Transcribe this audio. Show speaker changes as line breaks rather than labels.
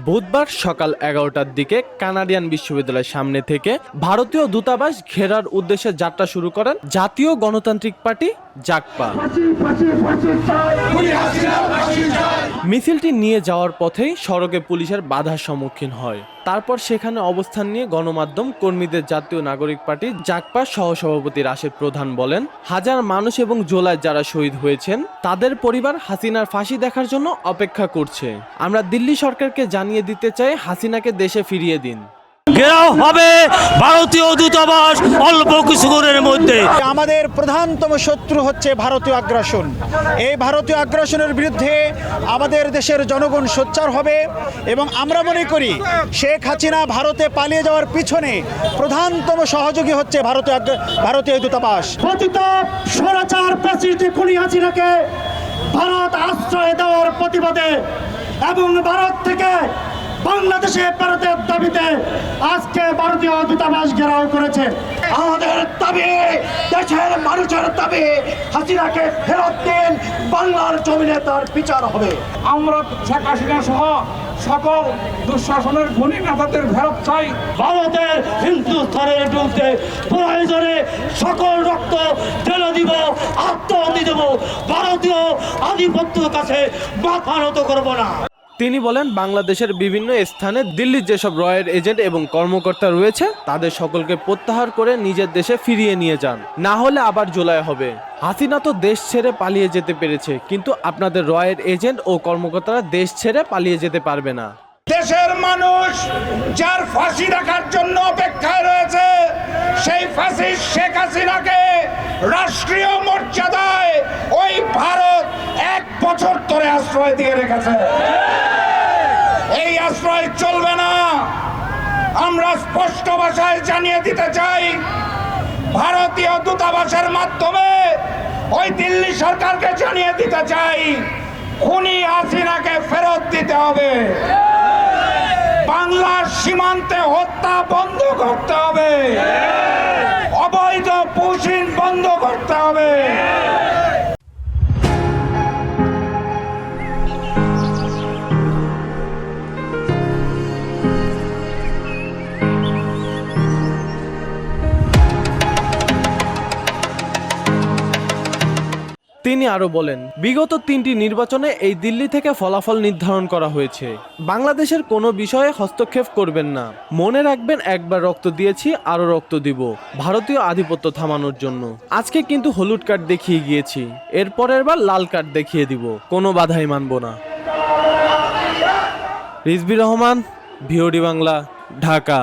বুধবার সকাল 11টার দিকে কানাডিয়ান বিশ্ববিদ্যালয়ের সামনে থেকে ভারতীয় দূতাবাস ঘেরার উদ্দেশ্যে যাত্রা শুরু করেন জাতীয় গণতান্ত্রিক পার্টি জাগপা। মিছিলটি নিয়ে যাওয়ার পথেই সড়কে পুলিশের বাধার সম্মুখীন হয়। তারপর সেখানে অবস্থান নিয়ে গণমাধ্যম কর্মীদের জাতীয় নাগরিক পার্টি জাগপার সহসভাপতি রাশেদ প্রধান বলেন, হাজার মানুষ এবং জুলাইয়ে যারা শহীদ হয়েছেন তাদের পরিবার হাসিনার ফাঁসি দেখার জন্য অপেক্ষা করছে। আমরা দিল্লি সরকারকে জানিয়ে দিতে চাই, হাসিনাকে দেশে ফিরিয়ে দিন।
ঘেরাও হবে ভারতীয় দূতাবাস অল্প কিছুক্ষণের মধ্যে।
আমাদের প্রধানতম শত্রু হচ্ছে ভারতীয় আগ্রাসন। এই ভারতীয় আগ্রাসনের বিরুদ্ধে আমাদের দেশের জনগণ সোচ্চার হবে এবং আমরা মনে করি শেখ হাসিনা ভারতে পালিয়ে যাওয়ার পিছনে প্রধানতম সহযোগী হচ্ছে ভারতীয় দূতাবাস।
পতিত স্বৈরাচার প্রেসিডেন্ট খুনি হাসিনাকে ভারত আশ্রয় দেওয়ার প্রতিবাদে এবং ভারত থেকে বাংলাদেশে ফেরতের দাবিতে আজকে ভারতীয় দূতাবাস ঘেরাও করেছে। আমাদের দাবি, দেশের মানুষের দাবি, হাসিনাকে ফেরত দিন, বাংলার জমিনে তার বিচার হবে।
আমরা শেখ হাসিনা সহ সকল দুঃশাসনের খুনি নেতাদের ফেরত চাই।
ভারতের হিন্দুস্থানের বিরুদ্ধে প্রয়োজনে সকল রক্ত ঢেলে দিব, আত্মহতি দেব, ভারতীয় আধিপত্যের কাছে মাথা নত করব না।
তিনি বলেন, বাংলাদেশের বিভিন্ন স্থানে দিল্লির যেসব রয়ের এজেন্ট এবং কর্মকর্তা রয়েছে তাদের সকলকে প্রত্যাহার করে নিজের দেশে ফিরিয়ে নিয়ে যান, না হলে আবার জুলাই হবে। হাসিনা তো দেশ ছেড়ে পালিয়ে যেতে পেরেছে, কিন্তু আপনাদের রয়ের এজেন্ট ও কর্মকর্তারা দেশ ছেড়ে পালিয়ে যেতে পারবে না।
দেশের মানুষ যার ফাঁসি দেখার জন্য অপেক্ষায় রয়েছে, সেই ফ্যাসিস্ট শেখ হাসিনাকে রাষ্ট্রীয় মর্যাদায় ওই ভারত 1 বছর ধরে আশ্রয় দিয়ে রেখেছে। এই আশ্রয় চলবে না। আমরা স্পষ্ট ভাষায় জানিয়ে দিতে চাই, ভারতীয় দূতাবাসের মাধ্যমে ওই দিল্লি সরকারকে জানিয়ে দিতে চাই, খুনি হাসিনাকে ফেরত দিতে হবে। বাংলার সীমান্তে হত্যা বন্ধ করতে হবে, অবৈধ পুশিন বন্ধ করতে হবে।
তিনি আরো বলেন, বিগত 3টি নির্বাচনে এই দিল্লি থেকে ফলাফল নির্ধারণ করা হয়েছে। বাংলাদেশের কোনো বিষয়ে হস্তক্ষেপ করবেন না। মনে রাখবেন, একবার রক্ত দিয়েছি, আরো রক্ত দিব ভারতীয় আধিপত্য থামানোর জন্য। আজকে কিন্তু হলুদ কার্ড দেখিয়ে গিয়েছি, এরপরের বার লাল কার্ড দেখিয়ে দিব, কোনো বাধাই মানব না। রিজভী রহমান, ভিওডি বাংলা, ঢাকা।